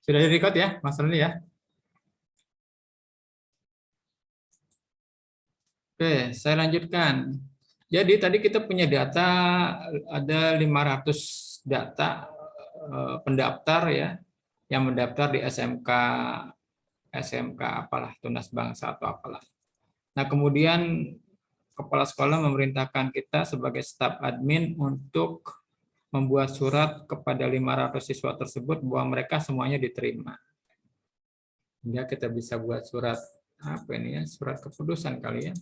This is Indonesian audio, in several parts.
Sudah di-record ya, Mas Roni ya? Oke, saya lanjutkan. Jadi tadi kita punya data, ada 500 data pendaftar ya, yang mendaftar di SMK apalah, Tunas Bangsa atau apalah. Nah, kemudian kepala sekolah memerintahkan kita sebagai staf admin untuk membuat surat kepada 500 siswa tersebut bahwa mereka semuanya diterima. Hingga kita bisa buat surat apa ini ya, surat keputusan kali ya,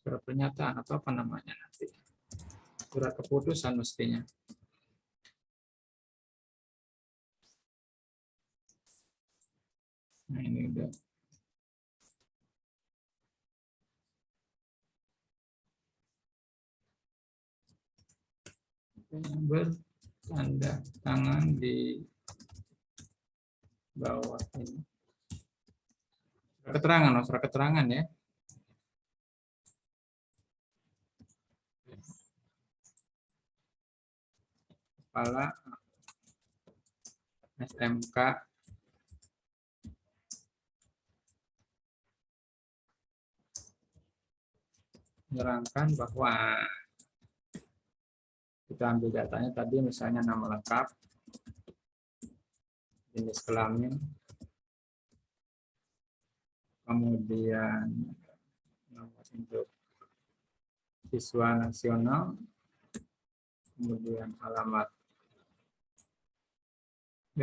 surat pernyataan atau apa namanya nanti, surat keputusan mestinya. Nah ini udah. Yang bertanda tangan di bawah ini. Surat keterangan ya. Kepala SMK menerangkan bahwa kita ambil datanya tadi, misalnya nama lengkap, jenis kelamin, kemudian nomor induk siswa nasional, kemudian alamat B,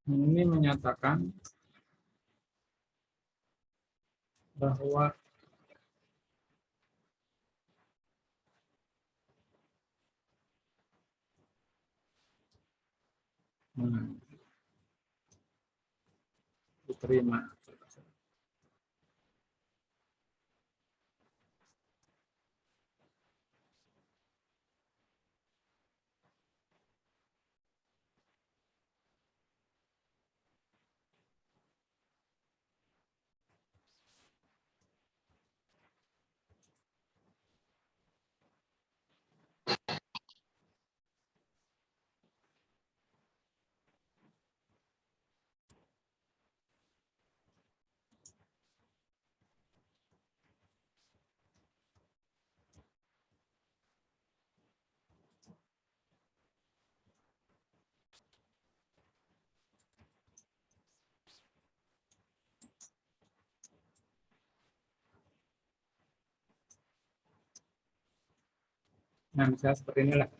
ini menyatakan bahwa diterima. Nah, misalnya seperti inilah.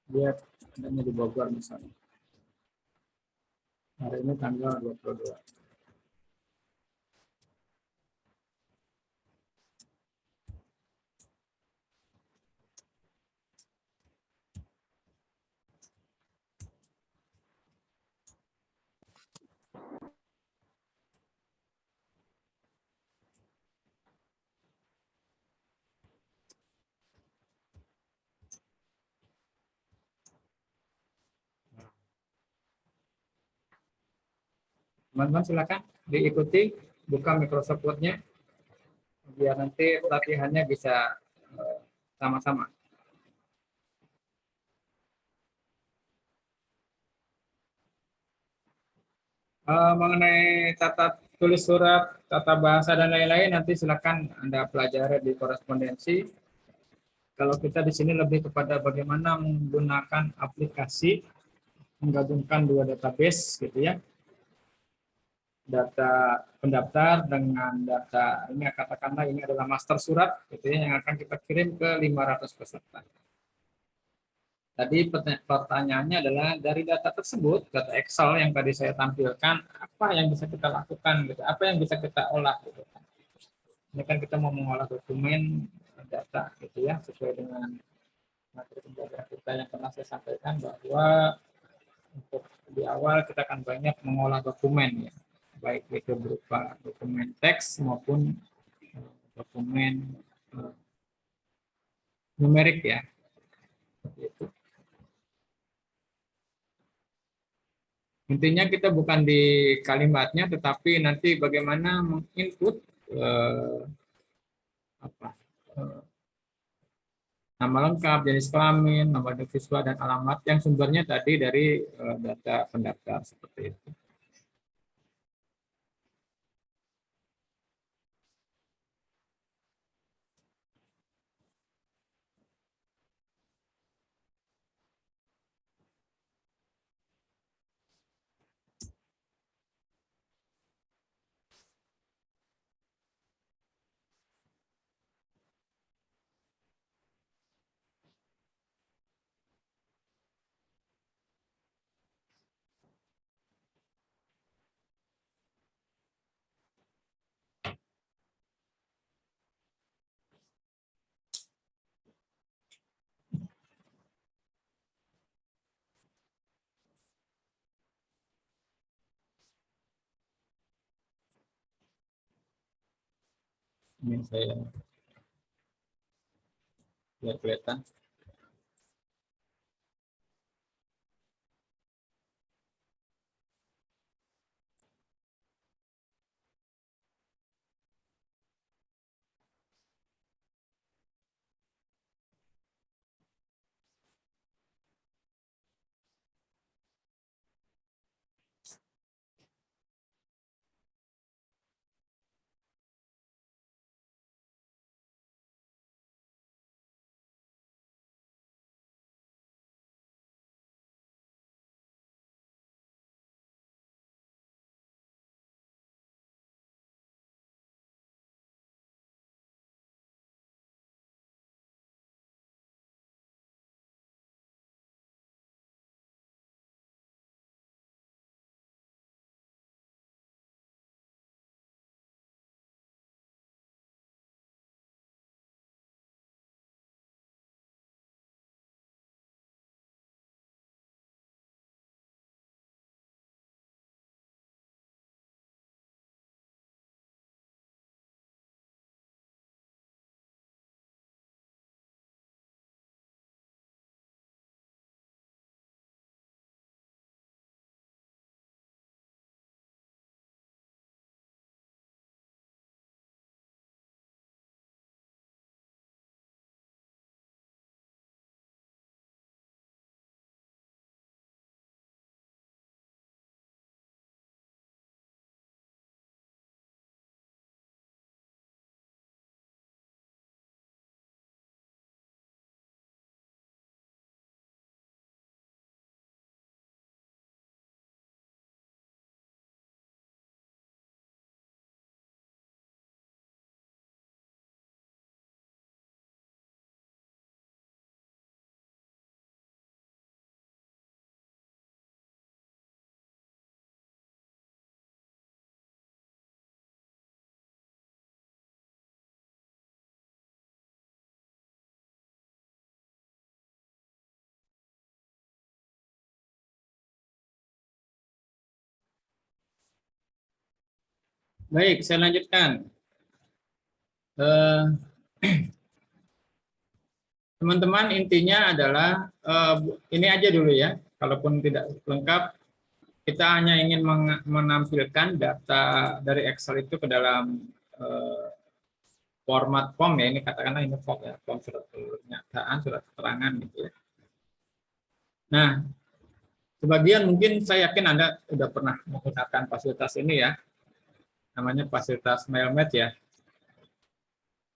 Dia adanya di Bogor misalnya. Hari ini tanggal 22. Teman-teman silakan diikuti, buka Microsoft Word-nya, biar nanti latihannya bisa sama-sama. Mengenai tata tulis surat, tata bahasa, dan lain-lain, nanti silakan Anda pelajari di korespondensi. Kalau kita di sini lebih kepada bagaimana menggunakan aplikasi, menggabungkan dua database, gitu ya. Data pendaftar dengan data, ini katakanlah ini adalah master surat, gitu ya, yang akan kita kirim ke 500 peserta. Tadi pertanyaannya adalah dari data tersebut, data Excel yang tadi saya tampilkan, apa yang bisa kita lakukan, gitu, apa yang bisa kita olah, gitu. Ini kan kita mau mengolah dokumen data, gitu ya, sesuai dengan materi pembelajaran kita yang pernah saya sampaikan bahwa untuk di awal kita akan banyak mengolah dokumen, ya. baik itu berupa dokumen teks maupun dokumen numerik ya. Seperti itu. Intinya kita bukan di kalimatnya, tetapi nanti bagaimana menginput nama lengkap, jenis kelamin, nomor siswa, dan alamat yang sumbernya tadi dari data pendaftar seperti itu. Ini saya biar kelihatan. Baik, saya lanjutkan. Teman-teman, intinya adalah ini aja dulu ya. Kalaupun tidak lengkap, kita hanya ingin menampilkan data dari Excel itu ke dalam format form ya. Ini katakanlah ini form ya, form surat pernyataan, surat keterangan gitu ya. Nah, sebagian mungkin saya yakin Anda sudah pernah menggunakan fasilitas ini ya. Namanya fasilitas MailMatch ya.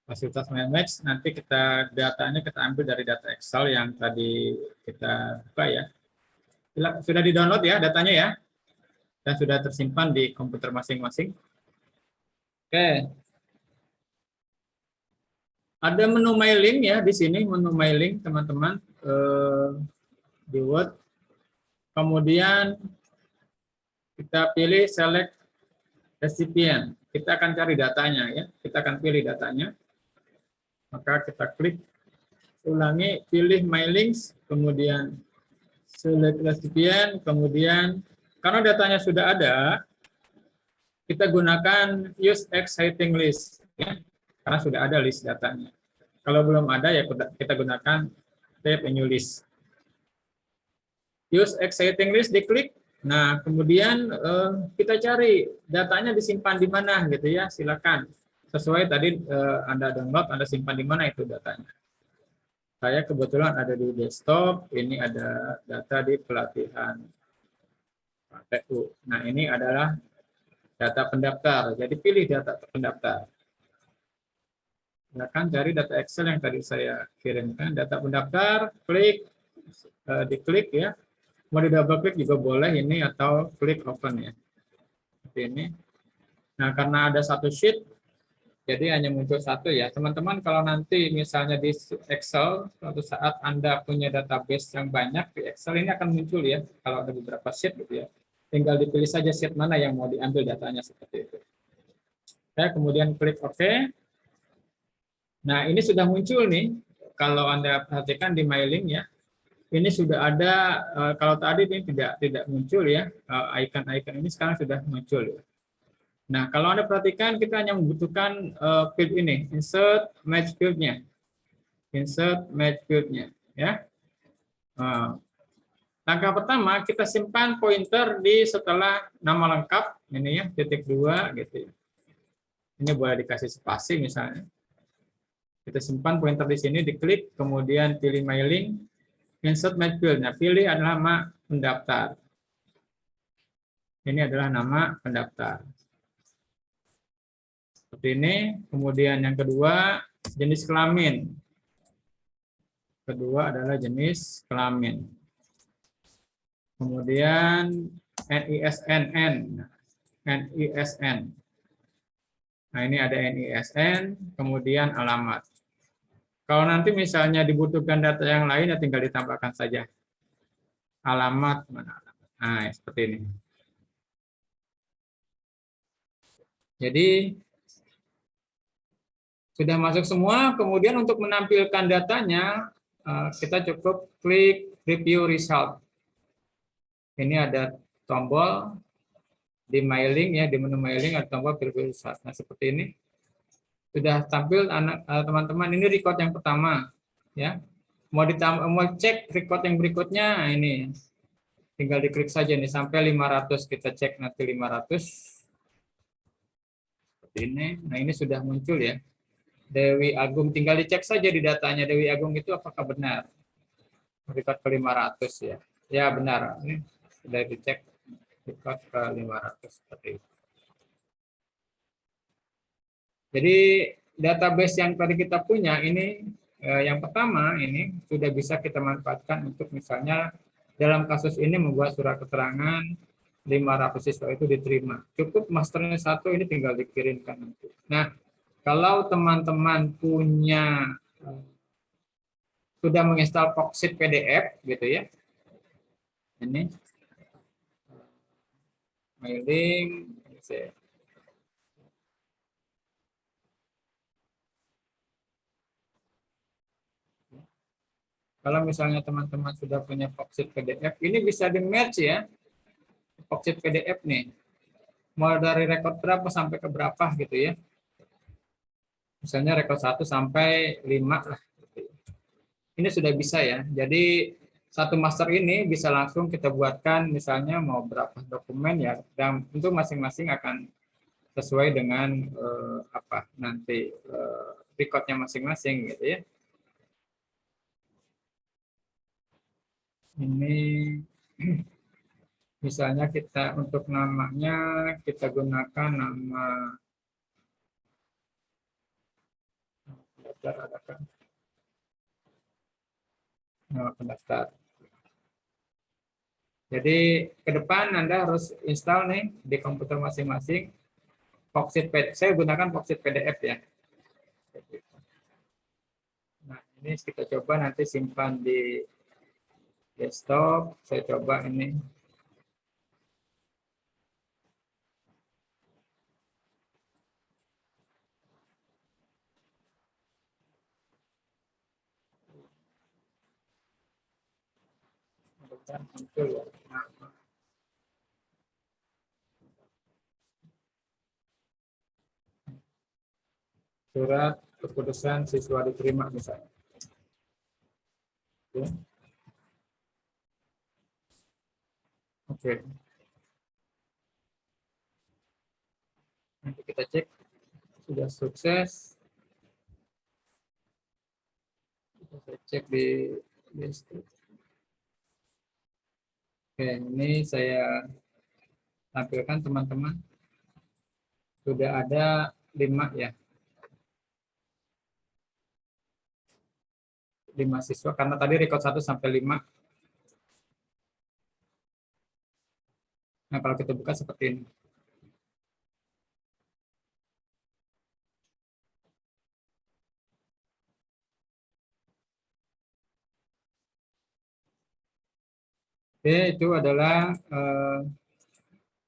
Fasilitas MailMatch, nanti datanya kita ambil dari data Excel yang tadi kita buka ya. Sudah di-download ya datanya ya, dan sudah tersimpan di komputer masing-masing. Oke. Ada menu mailing ya di sini, menu mailing teman-teman di Word. Kemudian kita pilih select recipient. Kita akan cari datanya ya. Kita akan pilih datanya. Maka kita klik, ulangi, pilih mailings, kemudian select recipient, kemudian karena datanya sudah ada, kita gunakan use exciting list, ya, karena sudah ada list datanya. Kalau belum ada ya kita gunakan type a new list. Use exciting list diklik. Nah, kemudian kita cari datanya disimpan di mana gitu ya. Silakan. Sesuai tadi Anda download, Anda simpan di mana itu datanya. Saya kebetulan ada di desktop, ini ada data di pelatihan PTU. Nah, ini adalah data pendaftar. Jadi pilih data pendaftar. Silakan cari data Excel yang tadi saya kirimkan, data pendaftar, klik, diklik ya. Mau di double klik juga boleh ini atau klik open ya. Seperti ini. Nah, karena ada satu sheet, jadi hanya muncul satu ya. Teman-teman kalau nanti misalnya di Excel, suatu saat Anda punya database yang banyak di Excel, ini akan muncul ya. Kalau ada beberapa sheet gitu ya. Tinggal dipilih saja sheet mana yang mau diambil datanya seperti itu. Saya kemudian klik OK. Nah, ini sudah muncul nih. Kalau Anda perhatikan di mailing ya. Ini sudah ada, kalau tadi ini tidak muncul ya, icon-icon ini sekarang sudah muncul ya. Nah, kalau Anda perhatikan kita hanya membutuhkan field ini, insert match field-nya. Insert match field-nya ya. Langkah pertama kita simpan pointer di setelah nama lengkap ini ya, titik 2 gitu ya. Ini boleh dikasih spasi misalnya. Kita simpan pointer di sini, diklik, kemudian pilih mailing, insert match field. Nah, pilih adalah nama pendaftar. Ini adalah nama pendaftar. Seperti ini. Kemudian yang kedua, jenis kelamin. Kedua adalah jenis kelamin. Kemudian NISNN. NISN. Nah, ini ada NISN, kemudian alamat. Kalau nanti misalnya dibutuhkan data yang lain, ya tinggal ditambahkan saja. Alamat mana? Nah, seperti ini. Jadi sudah masuk semua. Kemudian untuk menampilkan datanya, kita cukup klik Review Result. Ini ada tombol di mailing ya, di menu mailing ada tombol Review Result. Nah, seperti ini. Sudah tampil teman-teman, ini record yang pertama ya. Mau cek record yang berikutnya, ini tinggal diklik saja nih sampai 500, kita cek nanti 500 seperti ini. Nah, ini sudah muncul ya, Dewi Agung, tinggal dicek saja di datanya Dewi Agung itu apakah benar record ke 500 ya. Ya benar, ini sudah dicek record ke 500 seperti itu. Jadi database yang tadi kita punya ini, yang pertama ini sudah bisa kita manfaatkan untuk misalnya dalam kasus ini membuat surat keterangan 500 siswa itu diterima. Cukup masternya satu, ini tinggal dikirimkan nanti. Nah, kalau teman-teman punya sudah menginstal Foxit PDF gitu ya, ini mailing, kalau misalnya teman-teman sudah punya Foxit PDF, ini bisa di-match ya, Foxit PDF nih. Mau dari rekod berapa sampai ke berapa gitu ya. Misalnya rekod 1 sampai 5 lah. Ini sudah bisa ya. Jadi satu master ini bisa langsung kita buatkan misalnya mau berapa dokumen ya, dan untuk masing-masing akan sesuai dengan apa nanti recordnya masing-masing gitu ya. Ini misalnya kita untuk namanya kita gunakan nama nama pendaftar. Jadi ke depan Anda harus install nih di komputer masing-masing Foxit PDF. Saya gunakan Foxit PDF ya. Nah, ini kita coba nanti simpan di desktop. Saya coba ini. Muncul ya. surat keputusan siswa diterima misalnya. Oke. Oke. Nanti kita cek sudah sukses. Kita cek di list. Oke, ini saya tampilkan teman-teman. Sudah ada 5 ya. 5 siswa karena tadi record 1 sampai 5. Nah, kalau kita buka seperti ini. Oke, itu adalah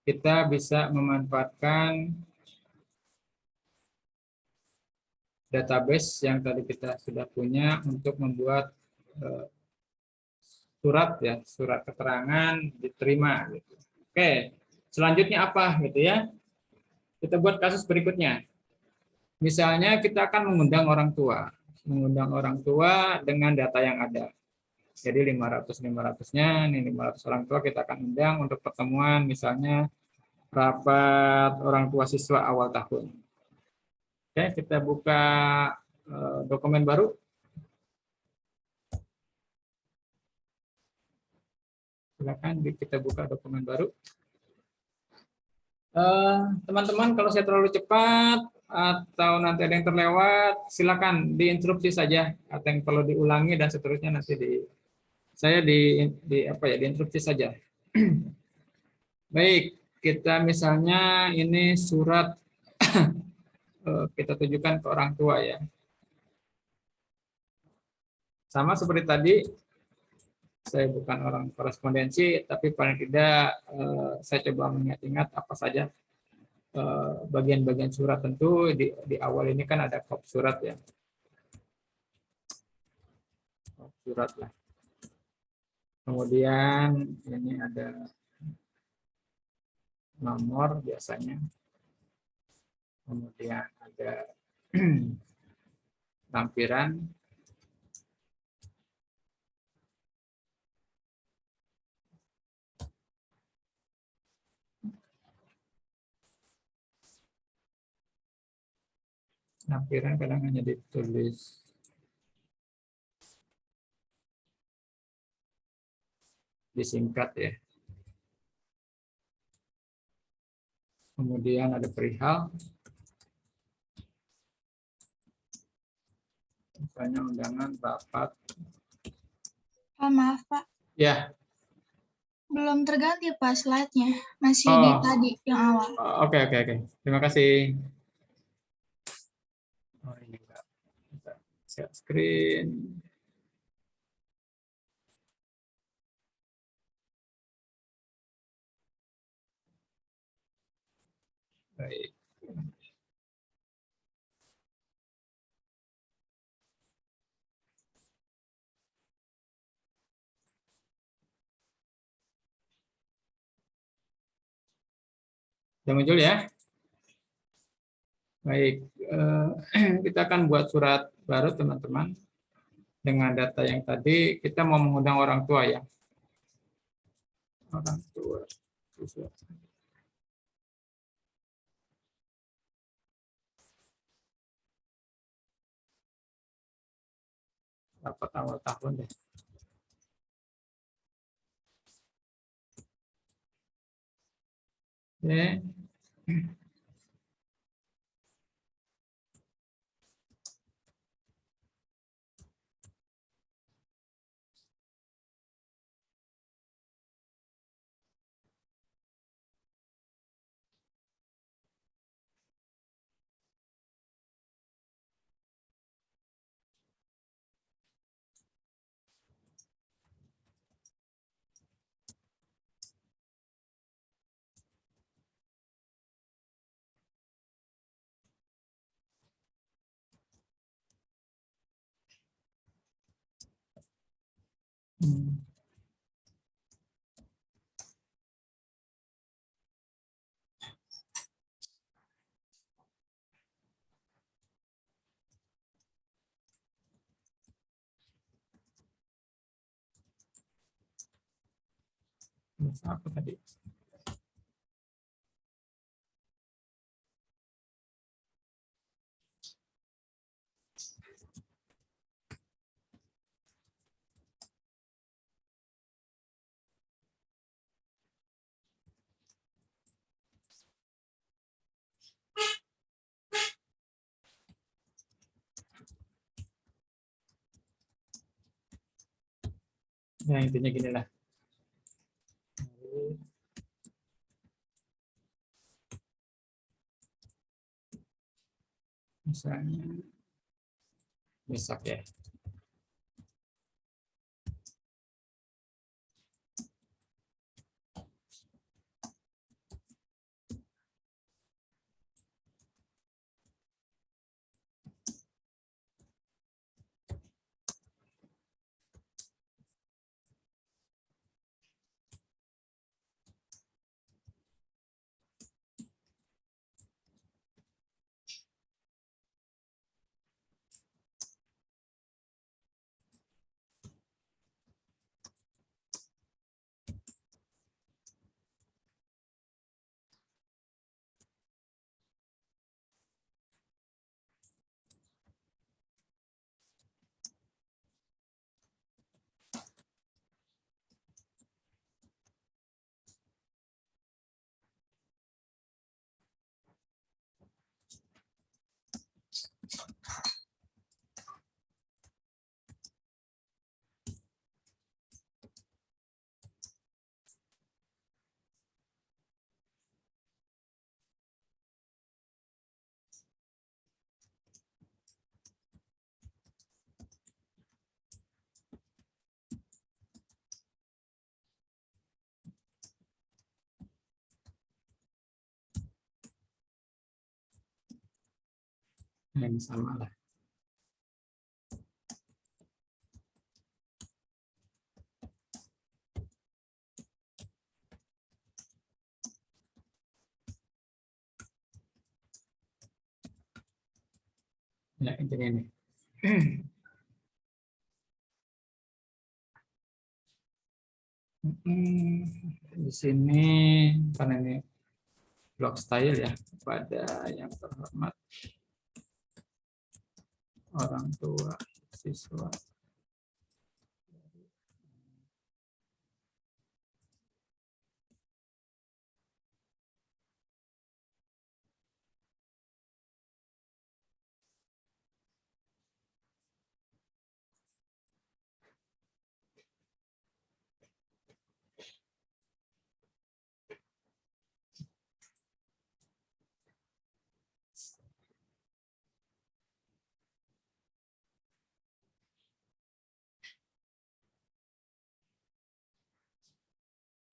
kita bisa memanfaatkan database yang tadi kita sudah punya untuk membuat surat ya, surat keterangan diterima gitu. Oke, selanjutnya apa gitu ya? Kita buat kasus berikutnya. Misalnya kita akan mengundang orang tua dengan data yang ada. Jadi 500-500-nya, nih 500 orang tua kita akan undang untuk pertemuan misalnya rapat orang tua siswa awal tahun. Oke, kita buka dokumen baru. Silakan kita buka dokumen baru. Teman-teman, kalau saya terlalu cepat atau nanti ada yang terlewat, silakan diinstruksi saja atau yang perlu diulangi dan seterusnya nanti saya diinstruksi saja. Baik, kita misalnya ini surat kita tujukan ke orang tua ya. Sama seperti tadi, saya bukan orang korespondensi, tapi paling tidak saya coba mengingat-ingat apa saja bagian-bagian surat. Tentu di awal ini kan ada kop surat ya. Kop surat lah. Kemudian ini ada nomor biasanya. Kemudian ada lampiran. Lampiran kadang hanya ditulis disingkat ya. Kemudian ada perihal. Misalnya undangan rapat. Pak, maaf Pak, Ya. belum terganti Pak slide-nya, masih di tadi yang awal. Oke. Terima kasih. Oh, ini enggak. Share screen. Baik. Sudah muncul ya? Baik, kita akan buat surat baru teman-teman. Dengan data yang tadi, kita mau mengundang orang tua ya. Orang tua. Rapat awal tahun deh. Oke. Apa tadi? Ya intinya gini lah. Misalnya besok ya. Yang sama lah. Ya intinya ini. Di sini karena ini blog style ya, pada yang terhormat orang tua siswa.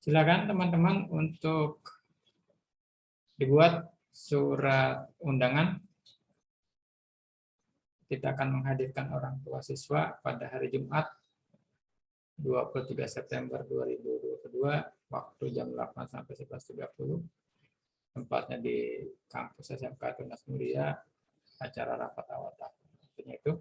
Silakan teman-teman untuk dibuat surat undangan. Kita akan menghadirkan orang tua siswa pada hari Jumat 23 September 2022 waktu jam 8 sampai 11.30. Tempatnya di kampus SMK Tunas Mulia, acara rapat awal tahun. Intinya itu.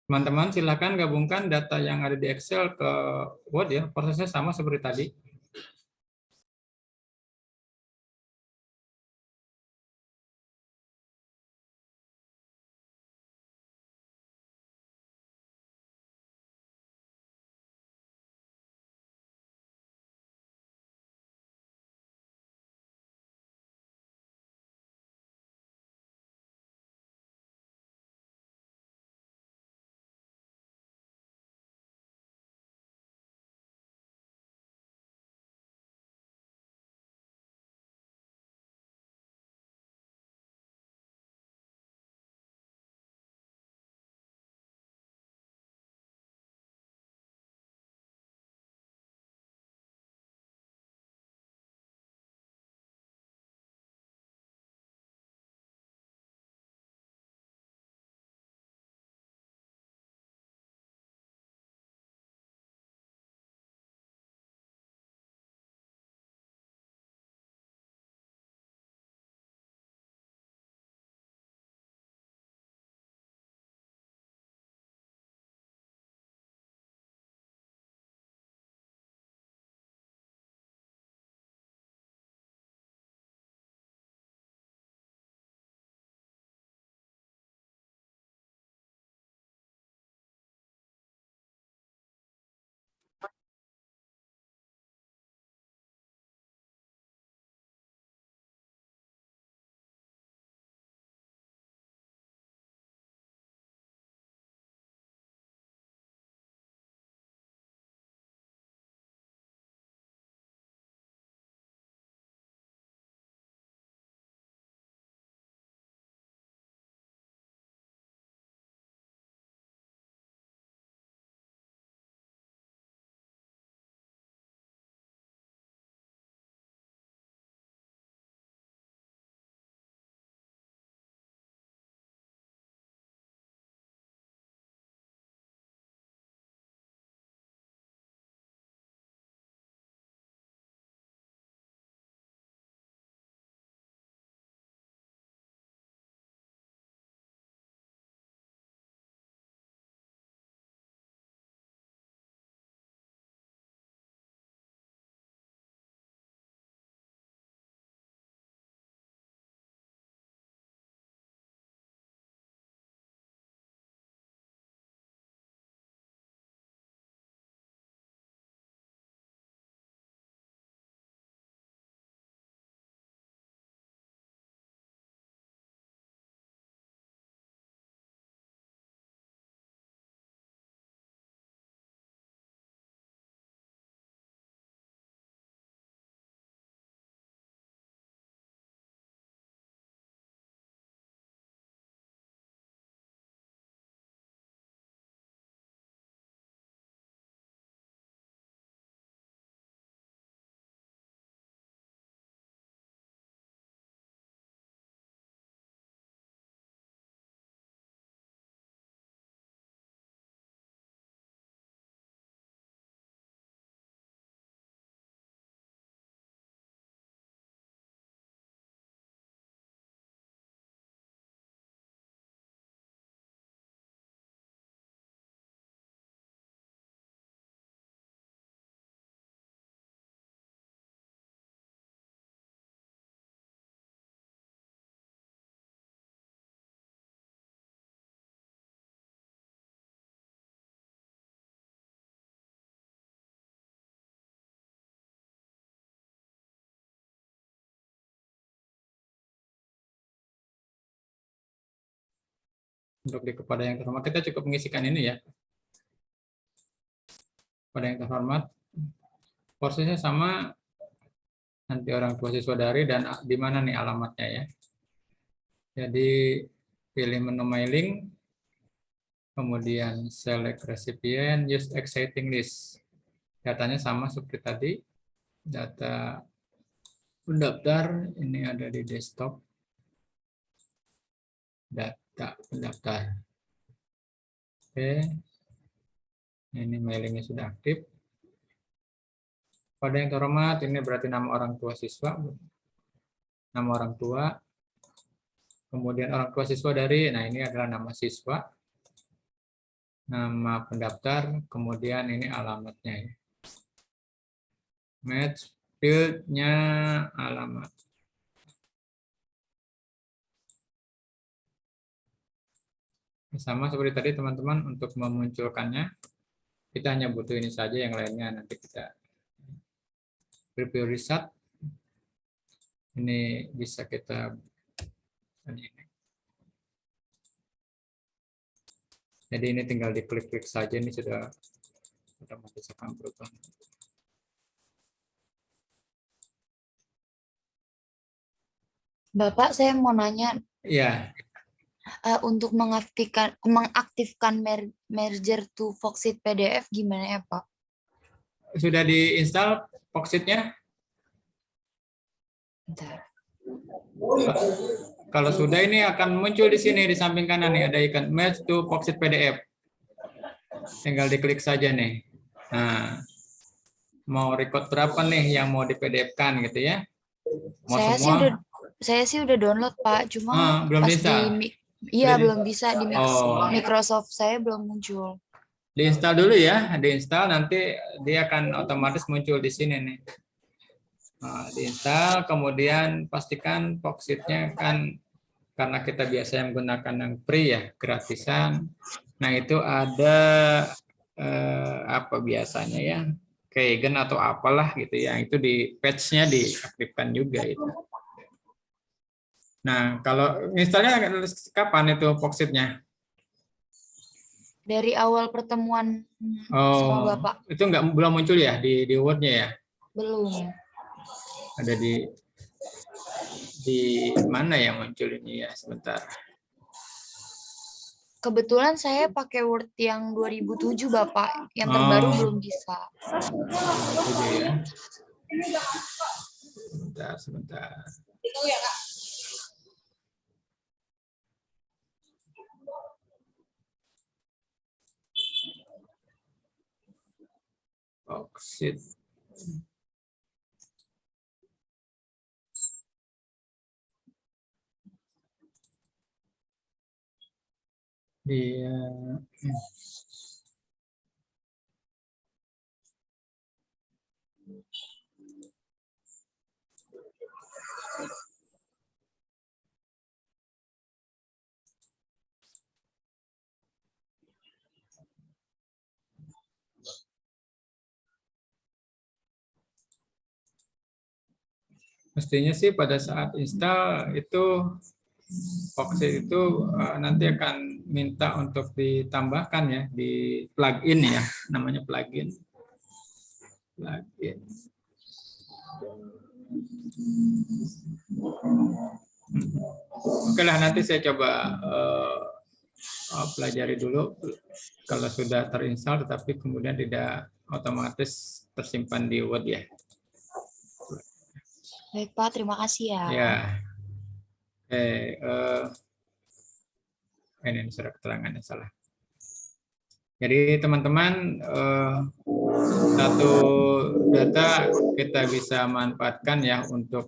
Teman-teman silakan gabungkan data yang ada di Excel ke Word ya. Prosesnya sama seperti tadi. Untuk di kepada yang terhormat, kita cukup mengisikan ini ya. Kepada yang terhormat, prosesnya sama, nanti orang tua siswa dari, dan di mana nih alamatnya ya. Jadi pilih menu mailing, kemudian select recipient, use exciting list. Datanya sama seperti tadi, data pendaftar, ini ada di desktop, data pendaftar. Oke, ini mailingnya sudah aktif. Pada yang terhormat, ini berarti nama orang tua siswa, nama orang tua, kemudian orang tua siswa dari, nah ini adalah nama siswa, Nama pendaftar, kemudian ini alamatnya ya. Match field-nya alamat. Sama seperti tadi teman-teman, untuk memunculkannya kita hanya butuh ini saja, yang lainnya nanti kita preview result. Ini bisa kita jadi ini tinggal diklik-klik saja, ini sudah otomatis akan berubah. Bapak, saya mau nanya, Ya, untuk mengaktifkan merger to Foxit PDF gimana ya, Pak? sudah diinstal Foxit-nya? Bentar. Kalau sudah, ini akan muncul di sini di samping kanan nih, ada ikan Match to Foxit PDF. Tinggal diklik saja nih. Nah, mau record berapa nih yang mau di PDF-kan gitu ya? Mau semua? Saya sih udah download, Pak. Cuma Belum pas diinstal. iya belum bisa di Oh, Microsoft saya belum muncul. diinstal dulu ya, diinstal, nanti dia akan otomatis muncul di sini nih. Nah, diinstal, kemudian pastikan Foxit-nya kan, karena kita biasanya menggunakan yang free ya, gratisan. Nah, itu ada apa biasanya ya, keygen atau apalah gitu ya, itu di patch-nya diaktifkan juga itu. Nah, kalau instalnya kapan itu Foxit-nya? Dari awal pertemuan sama Oh, Bapak itu belum muncul ya di Word-nya ya? belum. Ada di mana yang muncul ini ya, sebentar. Kebetulan saya pakai Word yang 2007, Bapak. Yang terbaru belum bisa. Ya. Sebentar. Foxit. Dia mestinya sih pada saat install itu Foxit itu nanti akan minta untuk ditambahkan ya di plugin ya, namanya plugin. Oke lah, nanti saya coba pelajari dulu kalau sudah terinstall, tetapi kemudian tidak otomatis tersimpan di Word ya. Baik, Pak. Terima kasih ya. Ya. Ini surat keterangannya salah. Jadi teman-teman, satu data kita bisa manfaatkan ya untuk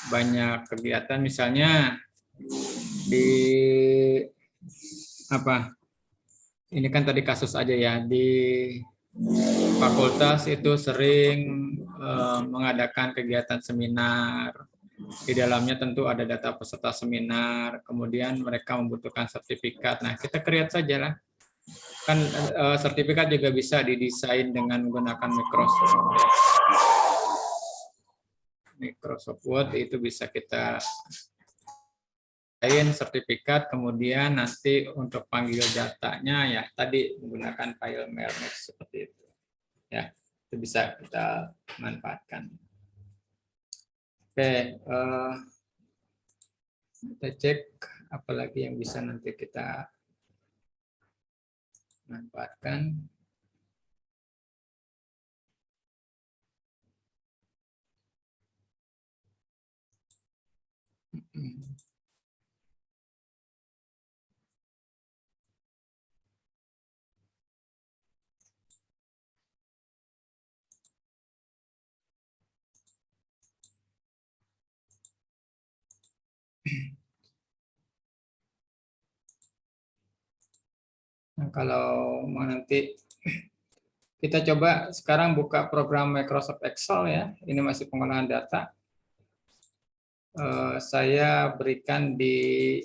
banyak kegiatan, misalnya di apa? Ini kan tadi kasus aja ya, di fakultas itu sering mengadakan kegiatan seminar. Di dalamnya tentu ada data peserta seminar, kemudian mereka membutuhkan sertifikat. Nah, kita create saja lah. Kan sertifikat juga bisa didesain dengan menggunakan Microsoft Word, itu bisa kita desain sertifikat, kemudian nanti untuk panggil datanya ya tadi menggunakan file mailbox seperti itu. Ya, itu bisa kita manfaatkan. Oke, kita cek apalagi yang bisa nanti kita manfaatkan. Nah, kalau mau nanti kita coba sekarang buka program Microsoft Excel ya. Ini masih pengolahan data. Saya berikan di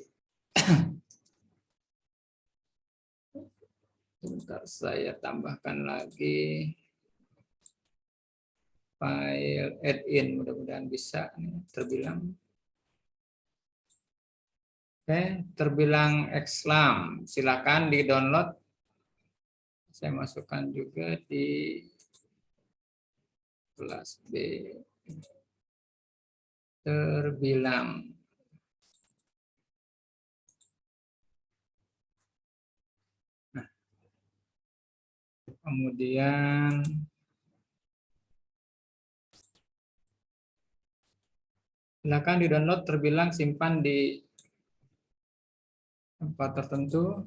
sebentar, saya tambahkan lagi file add-in, mudah-mudahan bisa terbilang. Oke, terbilang Xlam, silakan di-download. Saya masukkan juga di kelas B. Terbilang. Nah, kemudian silakan di-download, terbilang, simpan di tempat tertentu.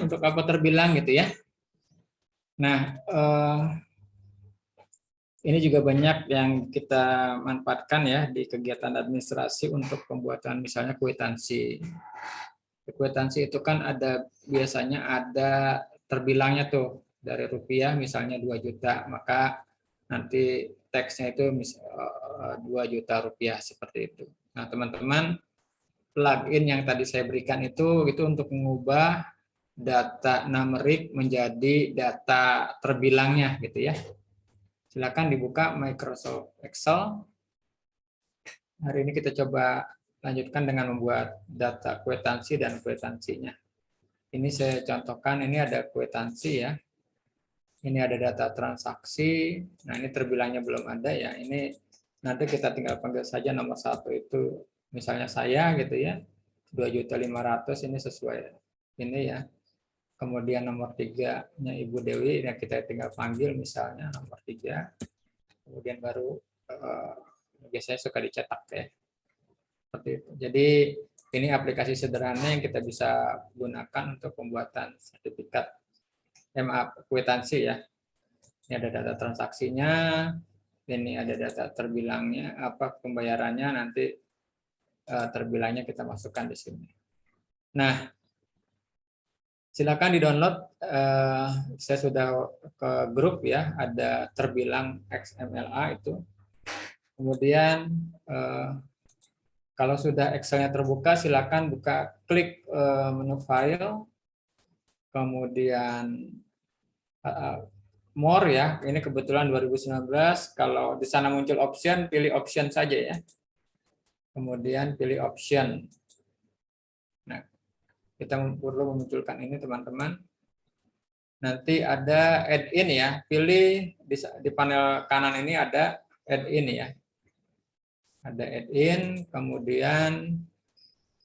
Untuk apa terbilang gitu ya. Nah, ini juga banyak yang kita manfaatkan ya di kegiatan administrasi untuk pembuatan misalnya kwitansi. Kwitansi itu kan ada biasanya ada terbilangnya tuh dari rupiah misalnya 2 juta, maka nanti teksnya itu 2 juta rupiah seperti itu. Nah, teman-teman, plugin yang tadi saya berikan itu untuk mengubah data numerik menjadi data terbilangnya gitu ya. Silakan dibuka Microsoft Excel. Hari ini kita coba lanjutkan dengan membuat data kwitansi dan kwitansinya. Ini saya contohkan, ini ada kwitansi ya. Ini ada data transaksi. Nah, ini terbilangnya belum ada ya. Ini nanti kita tinggal panggil saja nomor 1 itu misalnya saya gitu ya. 2.500.000 ini sesuai ini ya. Kemudian nomor 3-nya Ibu Dewi, yang kita tinggal panggil misalnya nomor 3. Kemudian baru biasanya suka dicetak ya. Seperti itu. Jadi ini aplikasi sederhana yang kita bisa gunakan untuk pembuatan sertifikat kwitansi ya. Ini ada data transaksinya, ini ada data terbilangnya, pembayarannya, nanti terbilangnya kita masukkan di sini. Nah, silakan di-download. Saya sudah ke grup ya, ada terbilang XMLA itu. Kemudian kalau sudah Excel-nya terbuka, silakan klik menu file, kemudian more ya. Ini kebetulan 2019. Kalau di sana muncul option, pilih option saja ya. Kemudian pilih option. Nah, kita perlu memunculkan ini teman-teman. Nanti ada add-in ya. Pilih di panel kanan ini ada add-in ya. Ada add-in, kemudian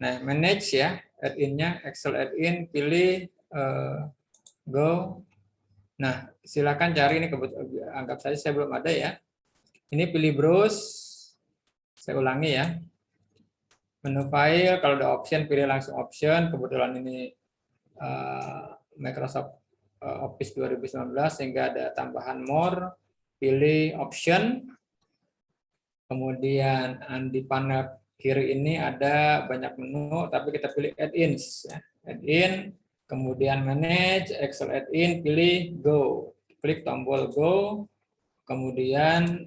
manage ya, add-in-nya, Excel add-in, pilih go. Nah, silakan cari ini, anggap saja saya belum ada ya. Ini pilih browse. Saya ulangi ya. Menu file, kalau ada option pilih langsung option. Kebetulan ini Microsoft Office 2019 sehingga ada tambahan more, pilih option. Kemudian di panel kiri ini ada banyak menu, tapi kita pilih add-ins. Add-in, kemudian manage, Excel add-in, pilih go. Klik tombol go, kemudian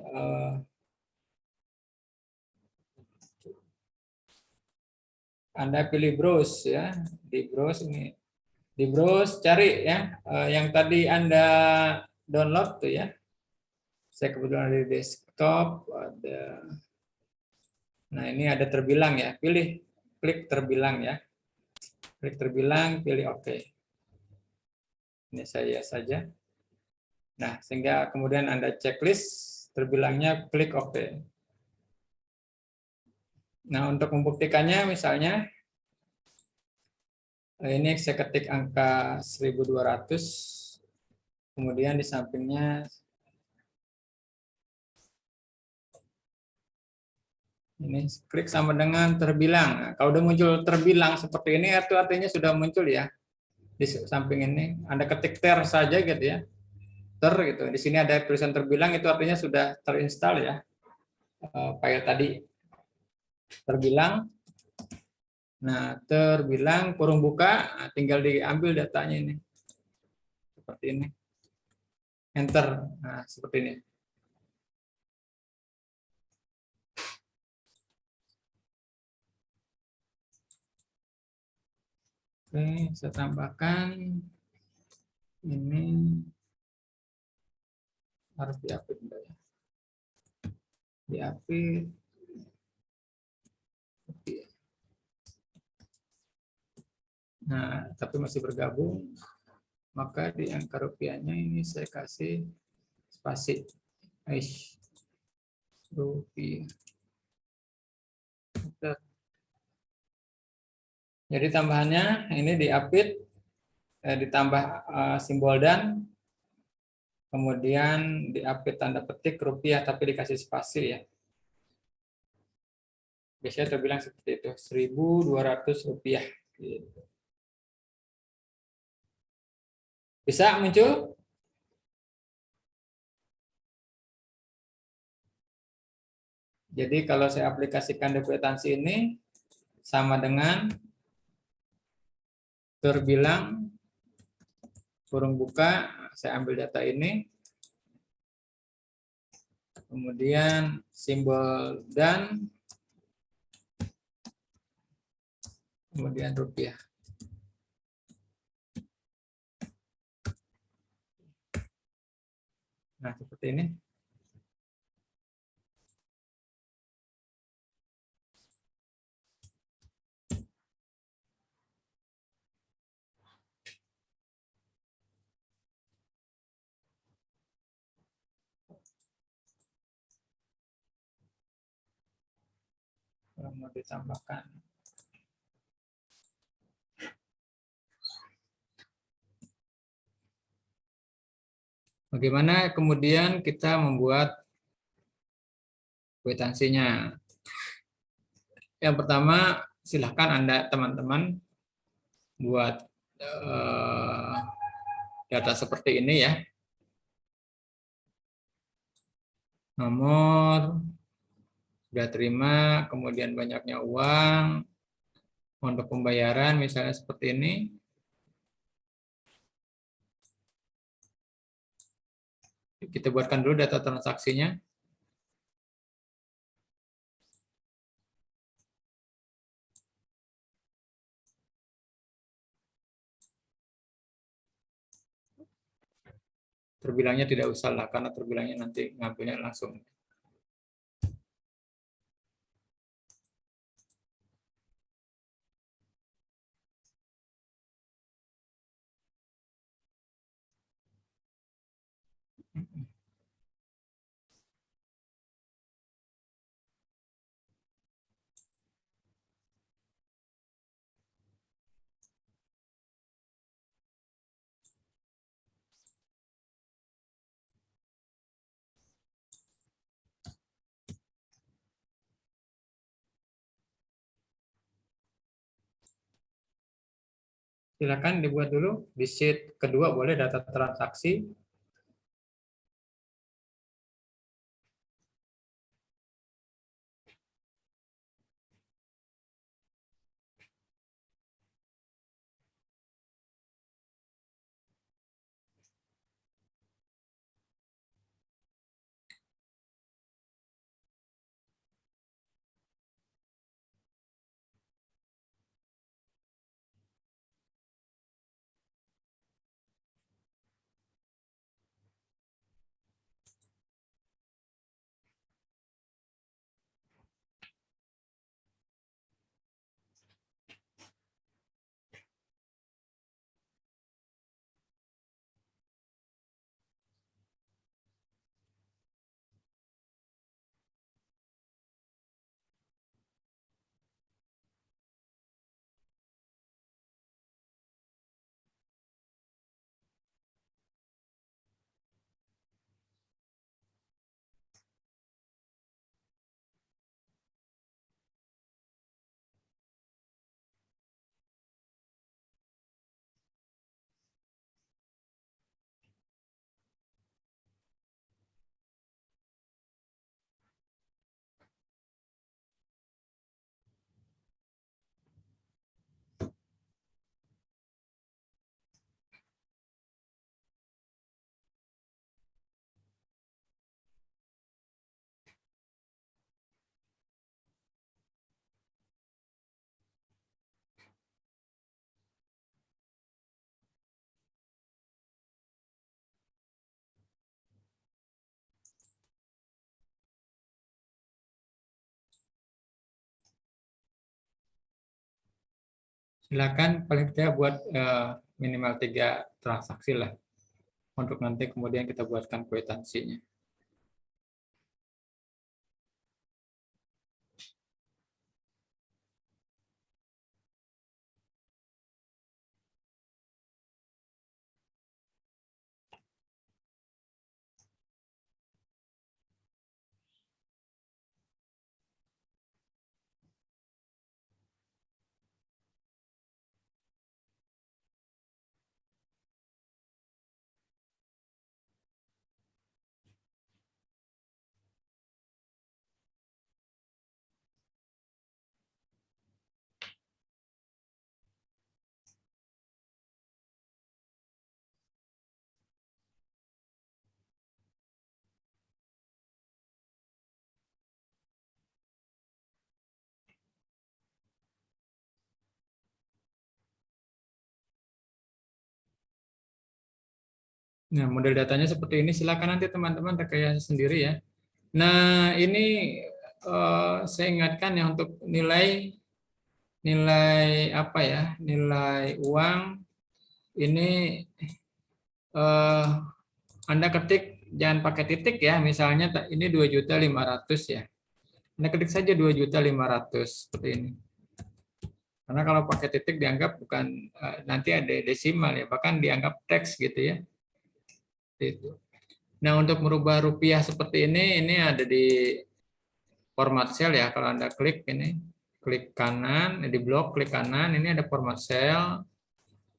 Anda pilih browse ya. Di browse ini. Di browse cari ya yang tadi Anda download tuh ya. Saya kebetulan ada di desktop, ada. Nah, ini ada terbilang ya. Pilih, klik terbilang ya. Klik terbilang, pilih OK. Ini saya saja. Nah, sehingga kemudian Anda checklist terbilangnya, klik OK. Nah, untuk membuktikannya misalnya ini saya ketik angka 1200, kemudian di sampingnya ini klik sama dengan terbilang. Nah, kalau udah muncul terbilang seperti ini, itu artinya sudah muncul ya. Di samping ini Anda ketik ter saja gitu ya. Ter gitu. Di sini ada tulisan terbilang, itu artinya sudah terinstall ya. File tadi terbilang. Nah, terbilang kurung buka, tinggal diambil datanya ini. Seperti ini. Enter. Nah, seperti ini. Oke, saya tambahkan ini harus diupdate ya. Diupdate. Nah, tapi masih bergabung. Maka di angka rupiahnya ini saya kasih spasi. Aish. Rupiah. Jadi tambahannya ini diupdate, ditambah simbol dan, kemudian diupdate tanda petik rupiah tapi dikasih spasi ya. Biasanya terbilang seperti itu, 1.200 rupiah. Gitu. Bisa muncul? Jadi kalau saya aplikasikan dekwitansi ini sama dengan terbilang kurung buka, saya ambil data ini, kemudian simbol dan, kemudian rupiah. Nah, seperti ini. Kalau mau ditambahkan. Bagaimana kemudian kita membuat kwitansinya? Yang pertama, silahkan Anda teman-teman buat data seperti ini ya. Nomor, sudah terima, kemudian banyaknya uang, untuk pembayaran misalnya seperti ini. Kita buatkan dulu data transaksinya. Terbilangnya tidak usah lah, karena terbilangnya nanti ngambilnya langsung. Silakan dibuat dulu. Di sheet kedua boleh data transaksi. Silakan paling tidak buat minimal 3 transaksi lah untuk nanti kemudian kita buatkan kwitansinya. Nah, model datanya seperti ini. Silakan nanti teman-teman rekayasa sendiri ya. Nah, ini saya ingatkan ya untuk nilai apa ya? Nilai uang ini eh, Anda ketik jangan pakai titik ya. Misalnya ini 2.500.000 ya. Anda ketik saja 2.500.000 seperti ini. Karena kalau pakai titik dianggap bukan nanti ada desimal ya, bahkan dianggap teks gitu ya. Itu. Nah, untuk merubah rupiah seperti ini ada di format cell ya. Kalau Anda klik ini, klik kanan, di blok klik kanan, ini ada format cell.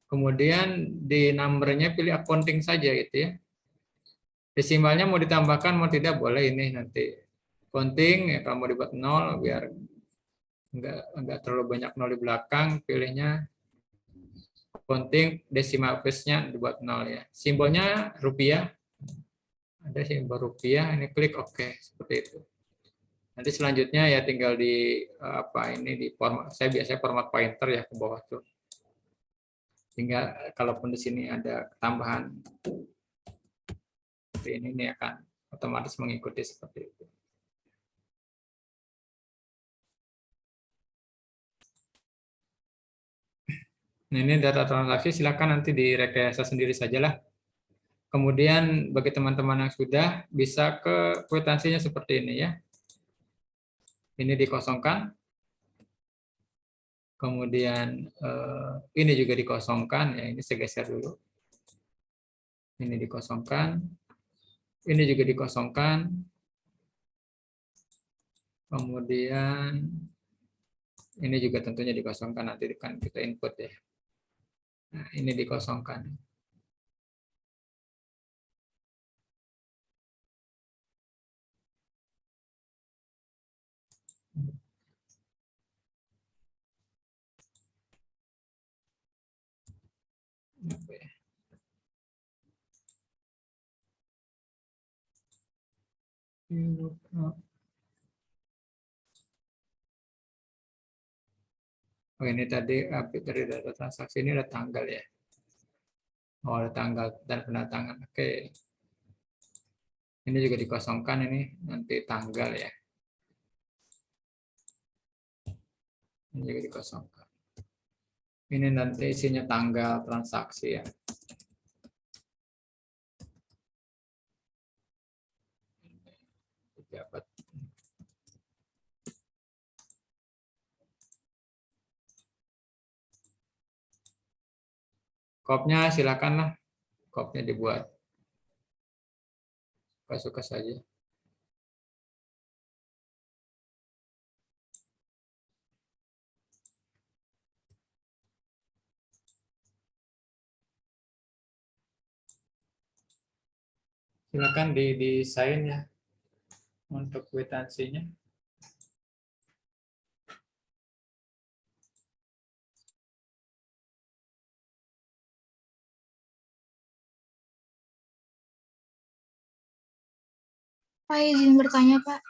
Kemudian di numbernya pilih accounting saja gitu ya. Desimalnya mau ditambahkan mau tidak boleh ini nanti. Accounting ya, kalau mau dibuat 0 biar enggak terlalu banyak 0 di belakang, pilihnya accounting desimal place-nya dibuat 0 ya. Simbolnya rupiah. Ada simbol rupiah, ini klik OK seperti itu. Nanti selanjutnya ya tinggal di apa ini di format. Saya biasanya format pointer ya ke bawah tuh. Tinggal kalaupun di sini ada tambahan seperti ini akan otomatis mengikuti seperti itu. Nah, ini data transaksi silakan nanti direkayasa sendiri sajalah. Kemudian bagi teman-teman yang sudah bisa ke kwitansinya seperti ini ya. Ini dikosongkan. Kemudian ini juga dikosongkan ya. Ini saya geser dulu. Ini dikosongkan. Ini juga dikosongkan. Kemudian ini juga tentunya dikosongkan, nanti kan kita input ya. Nah, ini dikosongkan. Apa ya? Oh, ini tadi update dari data transaksi ini ada tanggal ya. Oh, ada tanggal dan penatangan. Oke. Ini juga dikosongkan ini nanti tanggal ya. Ini juga dikosongkan. Ini nanti isinya tanggal transaksi ya. Pejabat. Kopnya silakanlah. Kopnya dibuat. Suka-suka saja. Silakan didesain ya untuk kwitansinya. Pak, izin bertanya, Pak.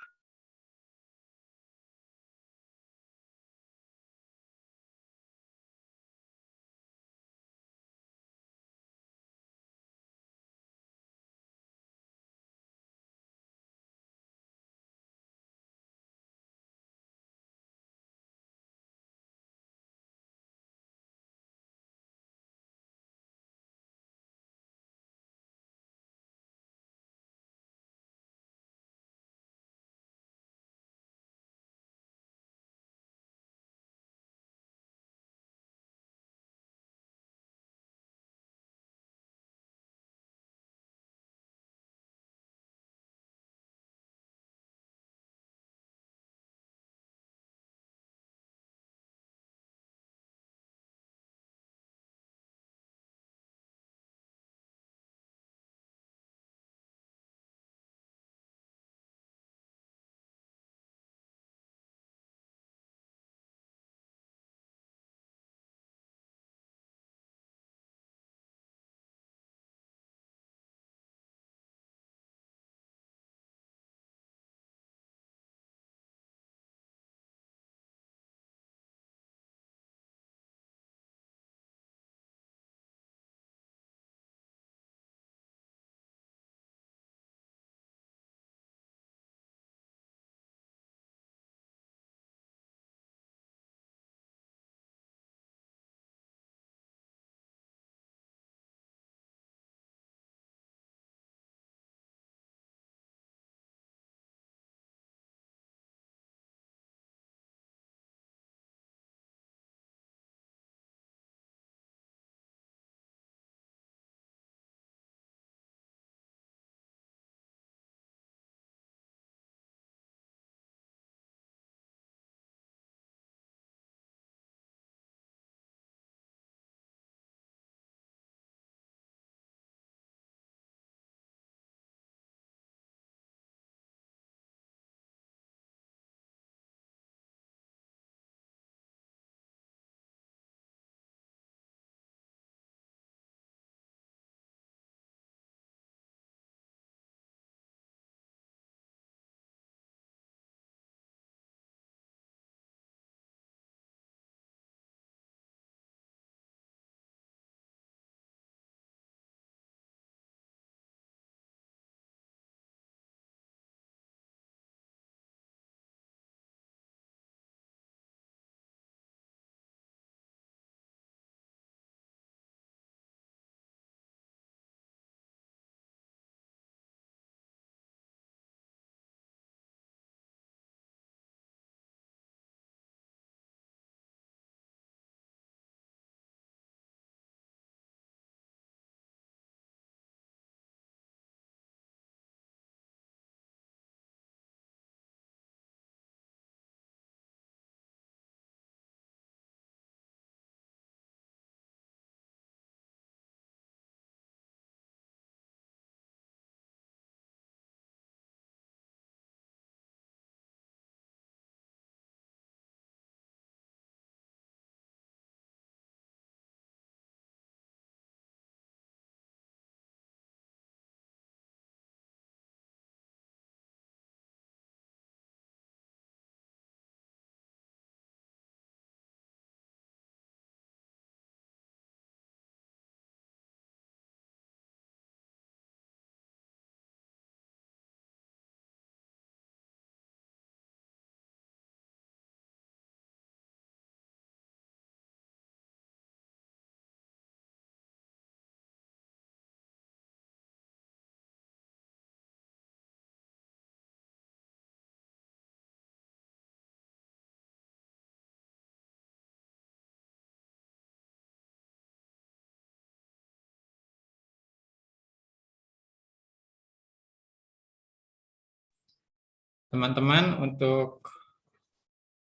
teman-teman untuk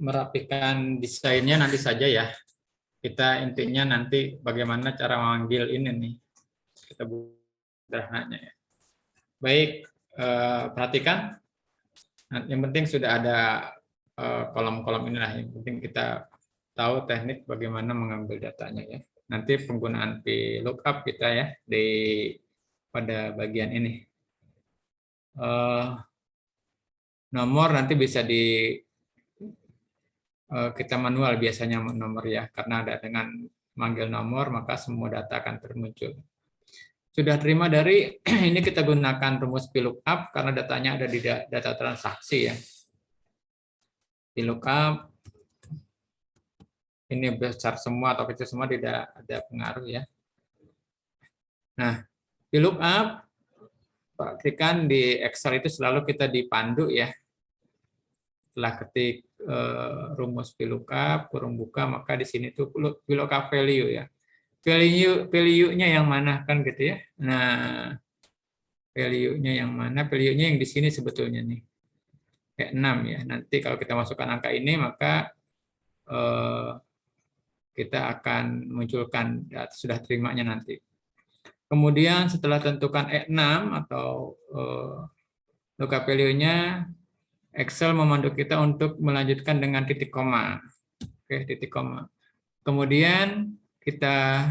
merapikan desainnya nanti saja ya. Kita intinya nanti bagaimana cara memanggil ini nih. Kita buat sederhananya ya. Baik, perhatikan. Nah, yang penting sudah ada kolom-kolom inilah. Yang penting kita tahu teknik bagaimana mengambil datanya ya. Nanti penggunaan VLOOKUP kita ya pada bagian ini. Nomor nanti bisa kita manual biasanya nomor ya, karena ada dengan manggil nomor maka semua data akan termuncul. Sudah terima dari ini kita gunakan rumus VLOOKUP karena datanya ada di data transaksi ya. VLOOKUP ini besar semua atau kecil semua tidak ada pengaruh ya. Nah, VLOOKUP praktikan di Excel itu selalu kita dipandu ya. Setelah ketik rumus VLOOKUP, kurung buka, maka di sini tuh VLOOKUP value ya. Value-nya yang mana kan gitu ya. Nah, value-nya yang mana? Value-nya yang di sini sebetulnya nih. Kayak 6 ya. Nanti kalau kita masukkan angka ini, maka kita akan munculkan data sudah terimanya nanti. Kemudian setelah tentukan E6 atau lookup value-nya, Excel memandu kita untuk melanjutkan dengan titik koma. Oke, titik koma. Kemudian kita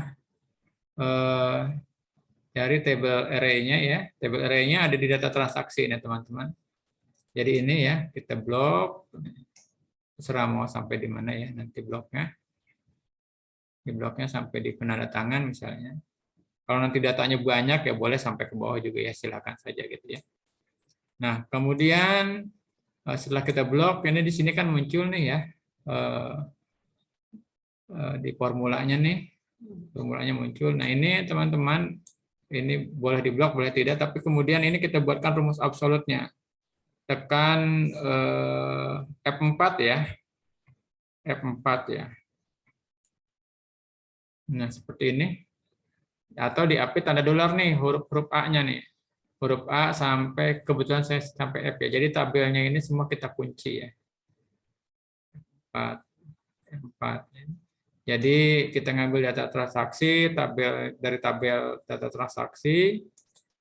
dari table array-nya ya. Table array-nya ada di data transaksi ini teman-teman. Jadi ini ya, kita blok. Terserah mau sampai di mana ya nanti bloknya. Di bloknya sampai di penandatangan misalnya. Kalau nanti datanya banyak ya boleh sampai ke bawah juga ya, silakan saja gitu ya. Nah, kemudian setelah kita blok, ini di sini kan muncul nih ya, di formulanya nih, formulanya muncul. Nah ini teman-teman, ini boleh diblok, boleh tidak, tapi kemudian ini kita buatkan rumus absolutnya. Tekan F4 ya, F4 ya. Nah seperti ini. Atau diapit tanda dolar nih, huruf A-nya nih. Huruf A sampai, kebetulan saya sampai F ya. Jadi tabelnya ini semua kita kunci ya. 4. Jadi kita ngambil data transaksi, dari tabel data transaksi,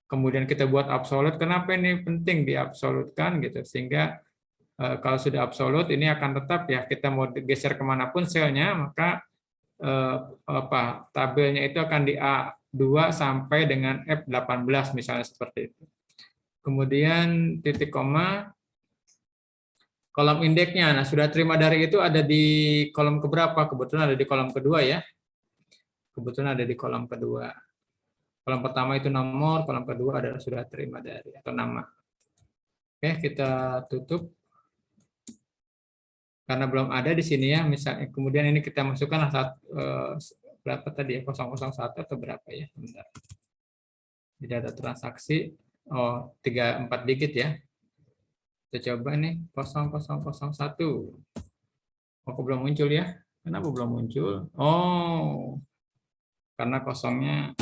kemudian kita buat absolut. Kenapa ini penting diabsolutkan gitu? Sehingga kalau sudah absolut ini akan tetap ya, kita mau geser kemanapun selnya, maka tabelnya itu akan di A2 sampai dengan F18 misalnya seperti itu. Kemudian titik koma, kolom indeksnya. Nah, sudah terima dari itu ada di kolom keberapa? Kebetulan ada di kolom kedua ya. Kebetulan ada di kolom kedua. Kolom pertama itu nomor, kolom kedua adalah sudah terima dari atau nama. Oke, kita tutup. Karena belum ada di sini ya, misalnya kemudian ini kita masukkan berapa tadi ya, 001 atau berapa ya? Bentar. Di data transaksi, 4 digit ya. Kita coba nih 0001. Kok belum muncul ya? Kenapa belum muncul? Oh, karena kosongnya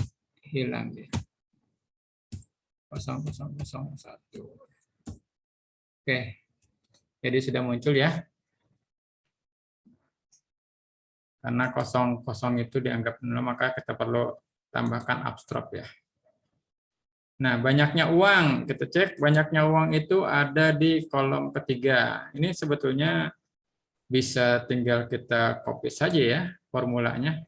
hilang dia. 0001. Oke, jadi sudah muncul ya. Karena kosong itu dianggap nol, maka kita perlu tambahkan abstrak ya. Nah, banyaknya uang, kita cek banyaknya uang itu ada di kolom ketiga. Ini sebetulnya bisa tinggal kita copy saja ya formulanya.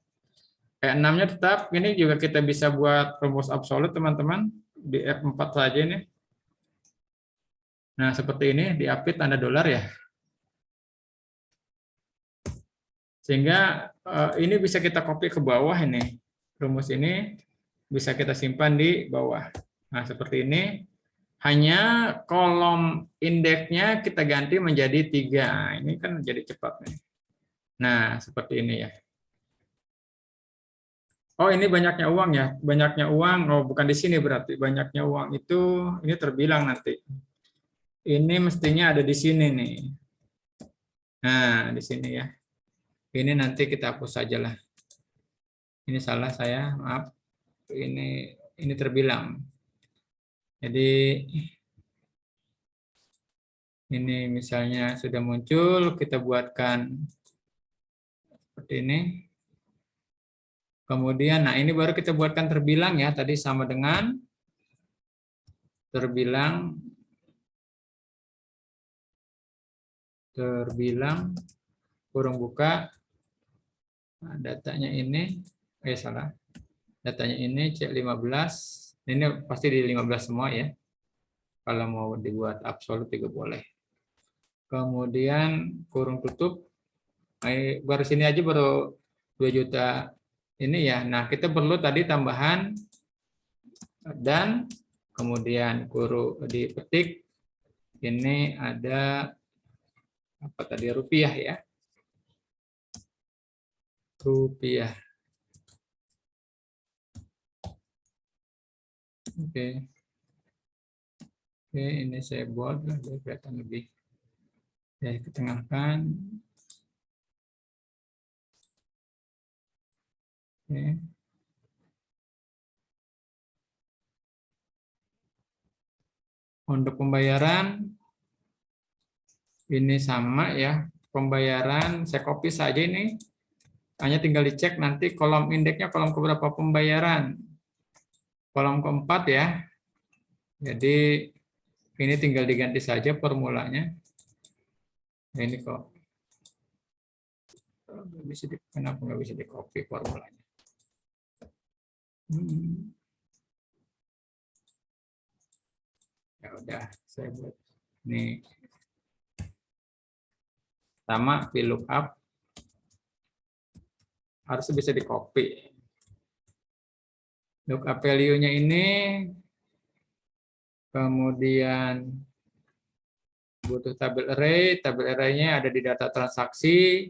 E6-nya tetap, ini juga kita bisa buat rumus absolut teman-teman, di F4 saja ini. Nah, seperti ini, diapit tanda dolar ya. Sehingga ini bisa kita copy ke bawah ini. Rumus ini bisa kita simpan di bawah. Nah, seperti ini. Hanya kolom indeksnya kita ganti menjadi 3. Ini kan jadi cepat nih. Nah, seperti ini ya. Oh, ini banyaknya uang ya. Banyaknya uang, oh bukan di sini berarti. Banyaknya uang itu, ini terbilang nanti. Ini mestinya ada di sini nih. Nah, di sini ya. Ini nanti kita hapus saja lah. Ini salah saya, maaf. Ini terbilang. Jadi Ini misalnya sudah muncul, kita buatkan seperti ini. Kemudian, nah ini baru kita buatkan terbilang ya, tadi sama dengan terbilang kurung buka, nah, datanya ini, salah, datanya ini C15, ini pasti di 15 semua ya, kalau mau dibuat absolut juga boleh. Kemudian kurung tutup, baru sini aja baru 2 juta ini ya. Nah, kita perlu tadi tambahan dan kemudian kurung dipetik, ini ada apa tadi, rupiah ya. Rupiah. Oke. Oke, ini saya buat biar kelihatan lebih. Saya ketengahkan. Oke. Untuk pembayaran ini sama ya. Pembayaran saya copy saja ini. Hanya tinggal dicek nanti kolom indeksnya kolom keberapa pembayaran. Kolom keempat ya. Jadi ini tinggal diganti saja formulanya. Nah, ini kok kenapa nggak bisa di copy formulanya? Ya udah, saya buat ini sama VLOOKUP harus bisa di copy. Lookup value-nya ini, kemudian butuh tabel array-nya ada di data transaksi.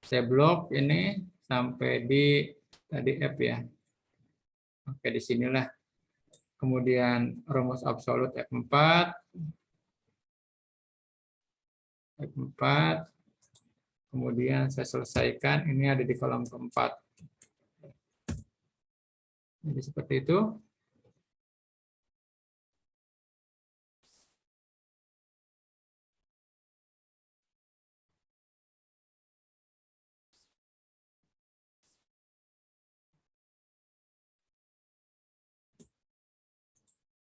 Saya blok ini sampai di tadi F ya. Oke, di sinilah. Kemudian rumus absolut F4. Kemudian saya selesaikan, ini ada di kolom keempat. Jadi seperti itu.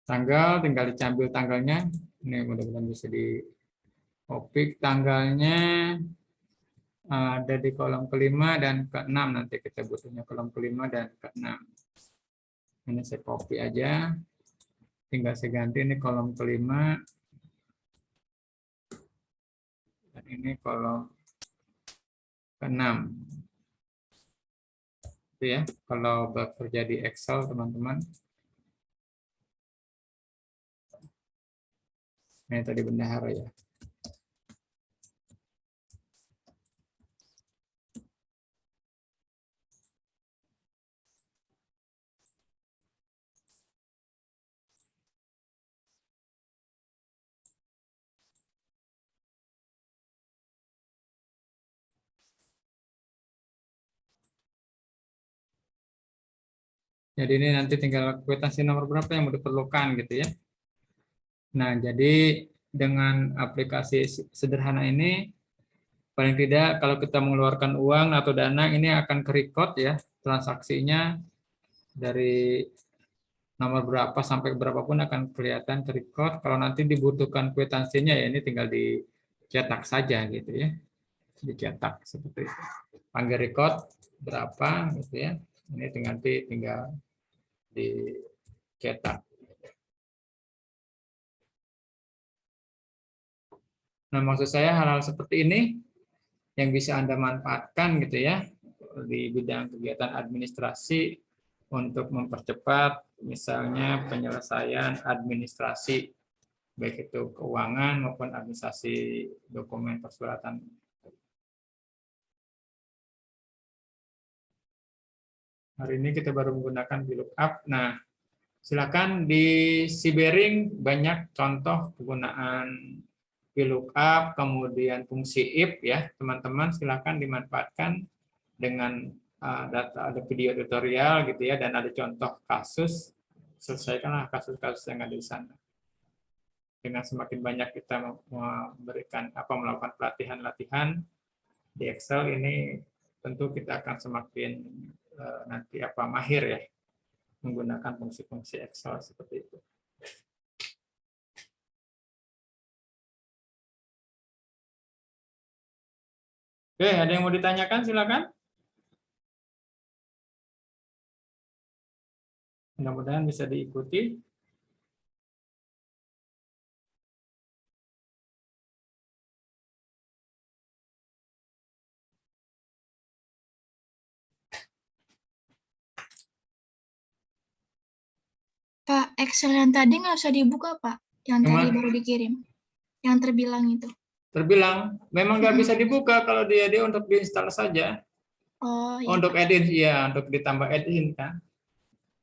Tanggal, tinggal dicambil tanggalnya. Ini mudah-mudahan bisa di copy tanggalnya. Ada di kolom kelima dan keenam, nanti kita butuhnya kolom kelima dan keenam. Ini saya copy aja, tinggal saya ganti ini kolom kelima dan ini kolom keenam. Itu ya, kalau bekerja di Excel teman-teman. Ini tadi bendahara ya. Jadi ini nanti tinggal kwitansi nomor berapa yang diperlukan gitu ya. Nah, jadi dengan aplikasi sederhana ini, paling tidak kalau kita mengeluarkan uang atau dana, ini akan ke-record ya, transaksinya dari nomor berapa sampai berapapun akan kelihatan ke-record. Kalau nanti dibutuhkan kwitansinya ya ini tinggal dicetak saja gitu ya. Dicetak seperti itu. Panggil record berapa gitu ya. Ini tinggal dicetak. Nah, maksud saya hal-hal seperti ini yang bisa Anda manfaatkan gitu ya di bidang kegiatan administrasi untuk mempercepat misalnya penyelesaian administrasi baik itu keuangan maupun administrasi dokumen persuratan. Hari ini kita baru menggunakan VLOOKUP. Nah, silakan di Sibering banyak contoh penggunaan VLOOKUP, kemudian fungsi if ya, teman-teman silakan dimanfaatkan dengan data, ada video tutorial gitu ya, dan ada contoh kasus, selesaikanlah kasus-kasus yang ada di sana. dengan semakin banyak kita memberikan melakukan pelatihan-latihan di Excel ini, tentu kita akan semakin nanti mahir ya menggunakan fungsi-fungsi Excel seperti itu. Oke, ada yang mau ditanyakan? Silakan. Mudah-mudahan bisa diikuti. Pak, Excel yang tadi nggak usah dibuka, Pak. Yang tadi Gimana? baru dikirim. Yang terbilang itu. Terbilang memang nggak bisa dibuka kalau dia untuk diinstal saja. Oh, iya. Untuk edit ya, untuk ditambah edit kan.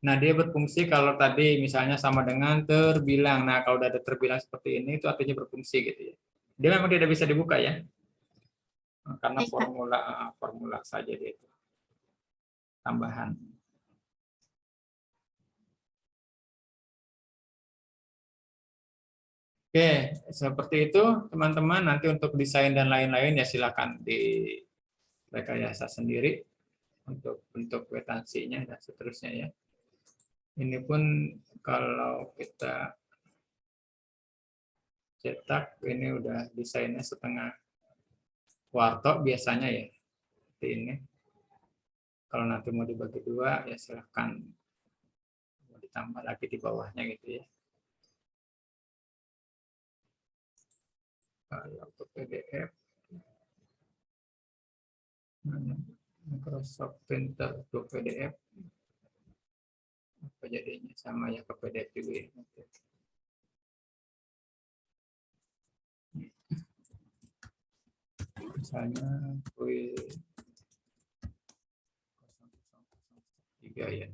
Nah, dia berfungsi kalau tadi misalnya sama dengan terbilang. Nah, kalau udah ada terbilang seperti ini itu artinya berfungsi gitu ya. Dia memang tidak bisa dibuka ya. Karena Baik, Pak. formula saja dia itu. Tambahan. Oke, seperti itu teman-teman. Nanti untuk desain dan lain-lain ya silakan di rekayasa sendiri untuk bentuk kwitansinya dan seterusnya ya. Ini pun kalau kita cetak ini udah desainnya setengah kuarto biasanya ya. Seperti ini. Kalau nanti mau dibagi dua ya silahkan mau ditambah lagi di bawahnya gitu ya. Kalau untuk PDF Microsoft Printer untuk PDF apa jadinya sama ya ke PDF juga ya. Misalnya kuis 3 ya.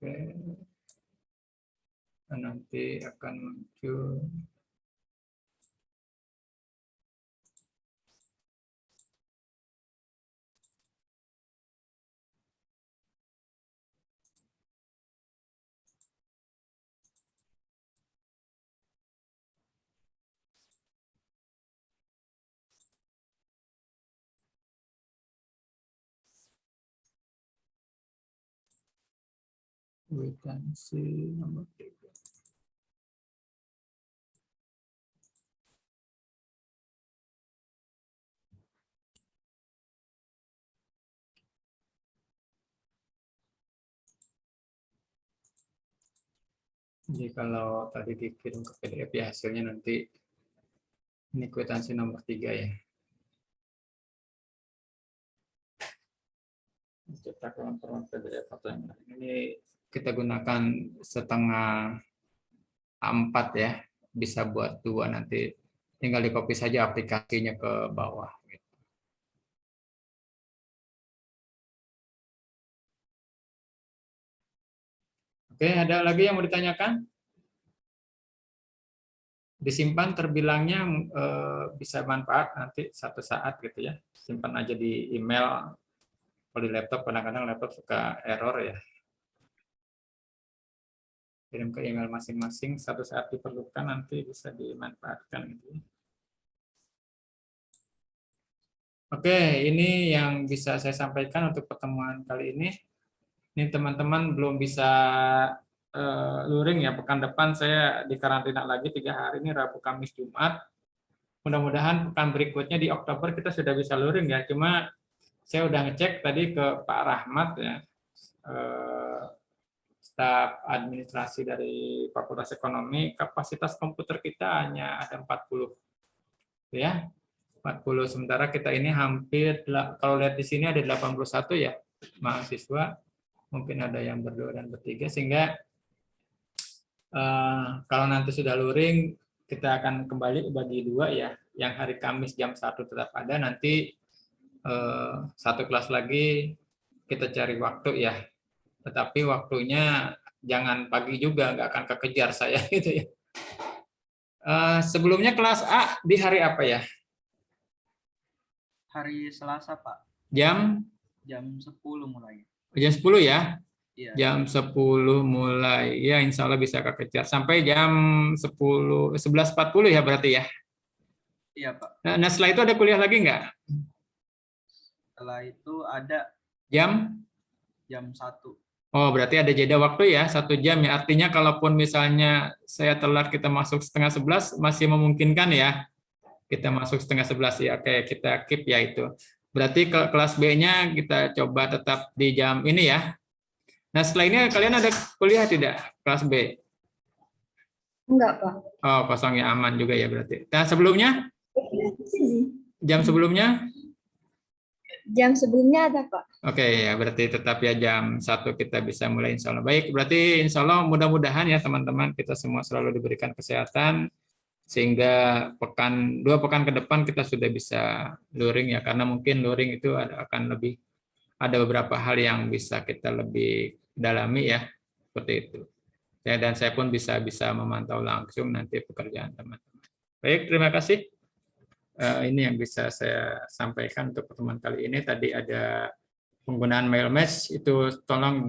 Oke. Nanti akan muncul kwitansi nomor 3. Jadi kalau tadi dikirim ke PDF ya hasilnya nanti ini kwitansi nomor 3 ya. Cetak laporan PDF atau yang lain. Ini kita gunakan setengah A4 ya. Bisa buat 2 nanti tinggal di copy saja aplikasinya ke bawah. Oke, ada lagi yang mau ditanyakan? Disimpan terbilangnya bisa manfaat nanti satu saat gitu ya. Simpan aja di email. Kalau di laptop kadang-kadang laptop suka error ya. Kirim ke email masing-masing, satu saat diperlukan nanti bisa dimanfaatkan gitu ya. Oke, ini yang bisa saya sampaikan untuk pertemuan kali ini. Ini teman-teman belum bisa luring ya, pekan depan saya dikarantina lagi 3 hari ini, Rabu, Kamis, Jumat. Mudah-mudahan pekan berikutnya di Oktober kita sudah bisa luring ya. Cuma saya udah ngecek tadi ke Pak Rahmat ya, staf administrasi dari Fakultas Ekonomi, kapasitas komputer kita hanya ada 40 ya. 40, sementara kita ini hampir, kalau lihat di sini ada 81 ya mahasiswa, mungkin ada yang berdua dan bertiga, sehingga kalau nanti sudah luring kita akan kembali bagi 2 ya, yang hari Kamis jam 1 tetap ada, nanti satu kelas lagi kita cari waktu ya, tetapi waktunya jangan pagi juga, nggak akan kekejar saya gitu ya. Sebelumnya kelas A di hari apa ya? Hari Selasa, Pak. Jam Jam 10 mulai. jam 10 ya. Iya. Jam 10 mulai. Ya, insya Allah bisa kekejar. Sampai jam 11.40 ya berarti ya. Iya, Pak. Nah, setelah itu ada kuliah lagi nggak? Setelah itu ada Jam? jam 1. Oh, berarti ada jeda waktu ya, 1 jam ya. Artinya kalaupun misalnya saya telat kita masuk setengah 11, masih memungkinkan ya. Kita masuk setengah 11 ya. Oke, kita keep ya itu. Berarti ke kelas B-nya kita coba tetap di jam ini ya. Nah, setelah ini kalian ada kuliah tidak? Kelas B? Enggak, Pak. Oh, kosong ya, aman juga ya berarti. Nah, sebelumnya? Jam sebelumnya? Jam sebelumnya ada, Pak. Oke, ya berarti tetap ya jam 1 kita bisa mulai insya Allah. Baik, berarti insya Allah mudah-mudahan ya teman-teman kita semua selalu diberikan kesehatan sehingga 2 pekan ke depan kita sudah bisa luring ya, karena mungkin luring itu akan lebih ada beberapa hal yang bisa kita lebih dalami ya, seperti itu. Ya, dan saya pun bisa memantau langsung nanti pekerjaan teman-teman. Baik, terima kasih. Ini yang bisa saya sampaikan untuk pertemuan kali ini. Tadi ada penggunaan mail mesh, itu tolong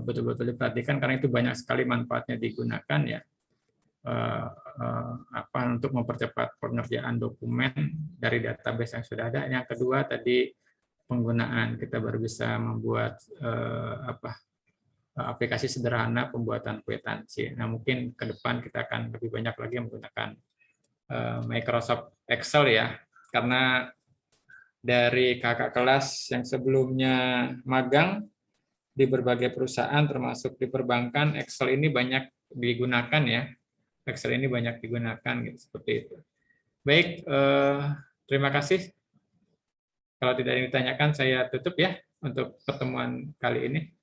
betul-betul diperhatikan karena itu banyak sekali manfaatnya digunakan ya. Untuk mempercepat pengerjaan dokumen dari database yang sudah ada. Yang kedua tadi penggunaan, kita baru bisa membuat aplikasi sederhana pembuatan kwitansi. Nah, mungkin ke depan kita akan lebih banyak lagi menggunakan Microsoft Excel ya, karena dari kakak kelas yang sebelumnya magang di berbagai perusahaan termasuk di perbankan, Excel ini banyak digunakan ya. Excel ini banyak digunakan gitu, seperti itu. Baik, terima kasih. Kalau tidak ada yang ditanyakan saya tutup ya untuk pertemuan kali ini.